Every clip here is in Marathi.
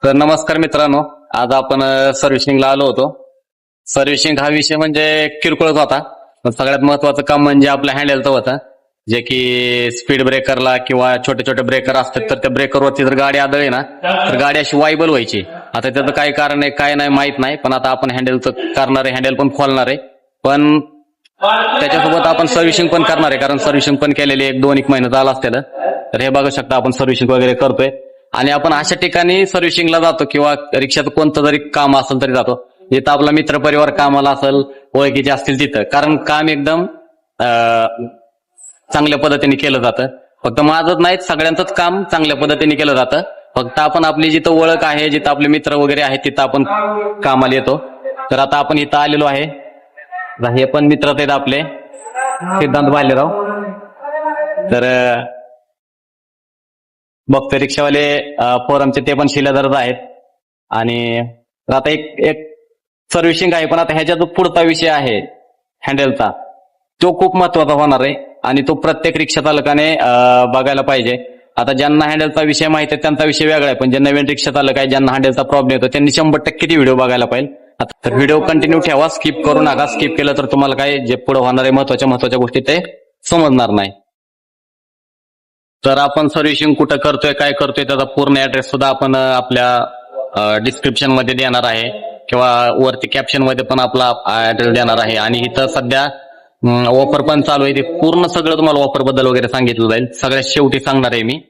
तर नमस्कार मित्रांनो, आज आपण सर्व्हिसिंगला आलो होतो. सर्व्हिसिंग हा विषय म्हणजे किरकोळच होता, पण सगळ्यात महत्वाचं काम म्हणजे आपल्या हँडलचं होतं, जे की स्पीड ब्रेकरला किंवा छोटे छोटे ब्रेकर असतात, तर त्या ब्रेकरवरती जर गाडी आदळली ना तर गाडी अशी वायबल व्हायची. आता त्याचं काय कारण आहे काय नाही माहित नाही, पण आता आपण हँडलचं करणार आहे, हँडल पण खोलणार आहे, पण त्याच्यासोबत आपण सर्व्हिसिंग पण करणार आहे, कारण सर्व्हिसिंग पण केलेली एक 2-1 महिना झाला असतील. तर हे बघू शकता आपण सर्व्हिसिंग वगैरे करतोय आणि आपण अशा ठिकाणी सर्व्हिसिंगला जातो किंवा रिक्षाचं कोणतं जरी काम असेल तरी जातो जिथं आपला मित्रपरिवार कामाला असेल, ओळखीचे असतील तिथं, कारण काम एकदम चांगल्या पद्धतीने केलं जातं. फक्त माझंच नाही, सगळ्यांचंच काम चांगल्या पद्धतीने केलं जातं. फक्त आपण आपली जिथं ओळख आहे, जिथं आपले मित्र वगैरे आहेत तिथं आपण कामाला येतो. तर आता आपण इथं आलेलो आहे, हे पण मित्र आहेत आपले सिद्धांत भालेराव. तर बघतो रिक्षावाले फोरमचे ते पण शिलेदारच आहेत. आणि आता एक एक सर्व्हिसिंग आहे, पण आता ह्याच्या जो पुढचा विषय आहे हँडलचा, तो खूप महत्वाचा होणार आहे आणि तो प्रत्येक रिक्षा चालकाने बघायला पाहिजे. आता ज्यांना हँडलचा विषय माहिती आहे त्यांचा विषय वेगळा आहे, पण जे नवीन रिक्षा चालक आहे ज्यांना हँडलचा प्रॉब्लेम येतो त्यांनी 100% ती व्हिडिओ बघायला पाहिजे. तर व्हिडिओ कंटिन्यू ठेवा, स्किप करू नका. स्किप केलं तर तुम्हाला काय जे पुढे होणारे महत्वाच्या गोष्टी ते समजणार नाही. तर आपण सर्व्हिसिंग कुठं करतोय काय करतोय त्याचा पूर्ण ऍड्रेस सुद्धा आपण आपल्या डिस्क्रिप्शन मध्ये देणार आहे किंवा वरती कॅप्शन मध्ये पण आपला ऍड्रेस देणार आहे. आणि इथं सध्या ऑफर पण चालू आहे, ते पूर्ण सगळं तुम्हाला ऑफर बद्दल वगैरे सांगितलं जाईल. सगळ्यात शेवटी सांगणार आहे मी.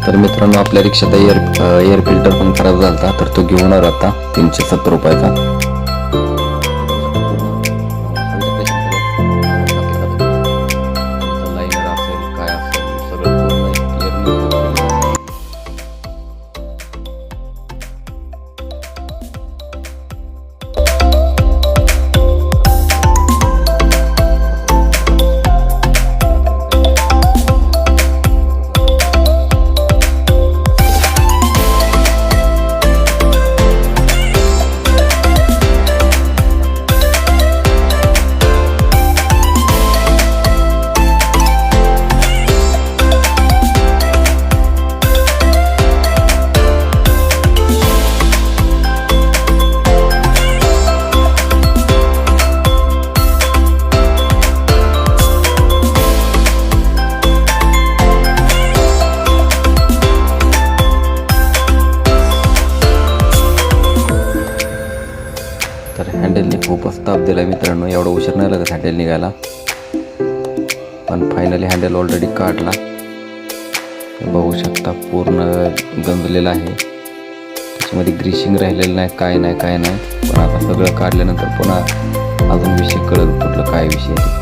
तर मित्रांनो, आपल्या रिक्षात एअर फिल्टर पण खराब झाला, तर तो घेऊन आता 370 रुपयाचा. तर हँडलने खूपच ताप दिला मित्रांनो, एवढा उशीर नाही लागत हँडल निघायला, पण फायनली हँडल ऑलरेडी काढला. बघू शकता पूर्ण गंजलेला आहे, त्याच्यामध्ये ग्रीसिंग राहिलेलं नाही, काय नाही. पण आता सगळं काढल्यानंतर पुन्हा अजून विषय कळत कुठलं काय विषय आहे.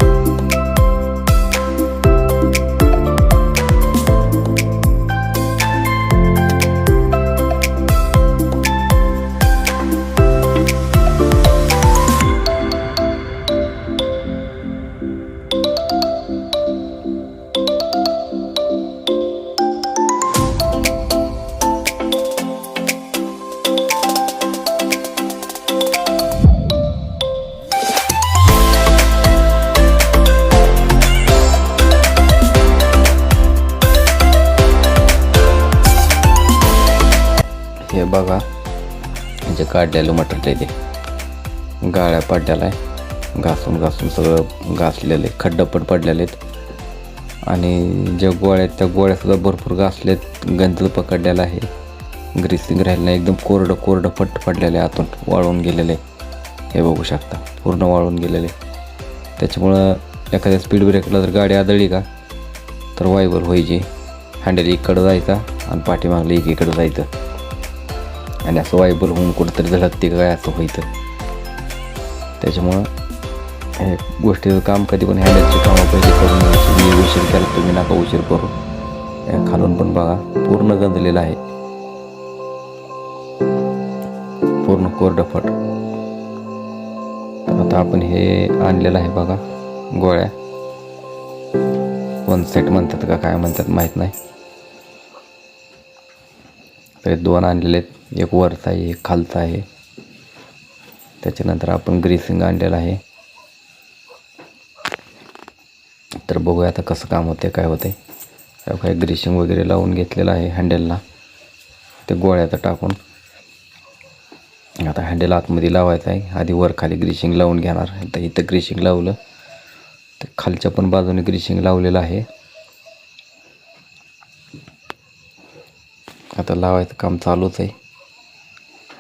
हे बघा, जे काढलेलं मटेरियल आहे ते गाळ्या पडलेला आहे, घासून सगळं घासलेलं आहे, खड्डं पण पडलेले आहेत. आणि ज्या गोळ्या आहेत त्या गोळ्यासुद्धा भरपूर घासलेत, गंज पकडलेला आहे, ग्रीसिंग राहिलं नाही, एकदम कोरडं फट पडलेलं आहे, आतून वाळून गेलेलं आहे. हे बघू शकता पूर्ण वाळून गेलेलं आहे. त्याच्यामुळं एखाद्या स्पीड ब्रेकला जर गाडी आदळली का तर वायबल व्हायची, हँडल इकडं जायचा आणि पाठीमागलं एकीकडं जायचं आणि असं वायबल होऊन कुठंतरी धडकते काय असं व्हायचं. त्याच्यामुळं हे गोष्टीचं काम कधी पण हँडलची कामं पहिले करून उशीर केला तुम्ही नका उशीर करू. खालून पण बघा पूर्ण गंजलेलं आहे, पूर्ण कोरडफट. आता आपण हे आणलेलं आहे बघा गोळ्या, 1 सेट म्हणतात का काय म्हणतात माहीत नाही. तर 2 आणलेले आहेत, एक वरचा आहे एक खालचा आहे. त्याच्यानंतर आपण ग्रीसिंग आणलेलं आहे. तर बघूया आता कसं काम होते काय होते. काय ग्रीसिंग वगैरे लावून घेतलेलं आहे हँडलला, ते गोळ्याचं टाकून. आता हँडल आतमध्ये लावायचं आहे. आधी वर खाली ग्रीसिंग लावून घेणार. आता इथं ग्रीसिंग लावलं, तर खालच्या पण बाजूने ग्रीसिंग लावलेलं आहे. आता लावायचं काम चालूच आहे.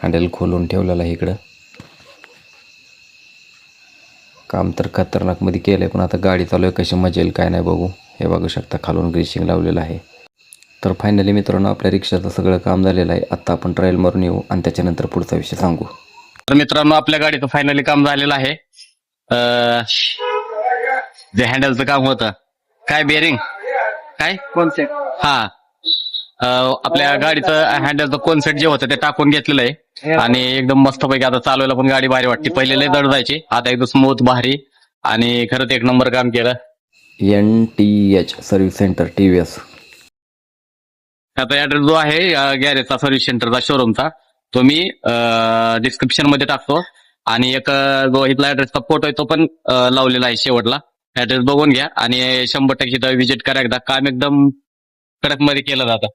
हँडल खोलून ठेवलेलं आहे इकडं. काम तर खतरनाकमध्ये केलं आहे, पण आता गाडी चालू आहे, कशी मजा येईल काय नाही बघू. हे बघू शकता खालून ग्रीसिंग लावलेलं आहे. तर फायनली मित्रांनो आपल्या रिक्षाचं सगळं काम झालेलं आहे. आत्ता आपण ट्रायल मारून येऊ आणि त्याच्यानंतर पुढचा विषय सांगू. तर मित्रांनो आपल्या गाडीचं फायनली काम झालेलं आहे. जे हँडलचं काम होतं, काय बेरिंग काय कॉन्सेप्ट हा आपल्या गाडीचं हँडलचं कॉन्सेप्ट जे होतं ते टाकून घेतलेलं आहे आणि एकदम मस्तपैकी आता चालवायला पण गाडी भारी वाटते. पहिले लय जड जायची, आता एकदम स्मूथ भारी आणि खरंच एक नंबर काम केलं. NTH service centre TVS. आता ऍड्रेस जो आहे गॅरेजचा सर्व्हिस सेंटरचा शोरूमचा, तो मी डिस्क्रिप्शन मध्ये टाकतो आणि एक जो इथला ऍड्रेसचा फोटो आहे तो पण लावलेला आहे शेवटला. ऍड्रेस बघून घ्या आणि 100% विजिट करा एकदा. काम एकदम कडक मध्ये केलं जातं.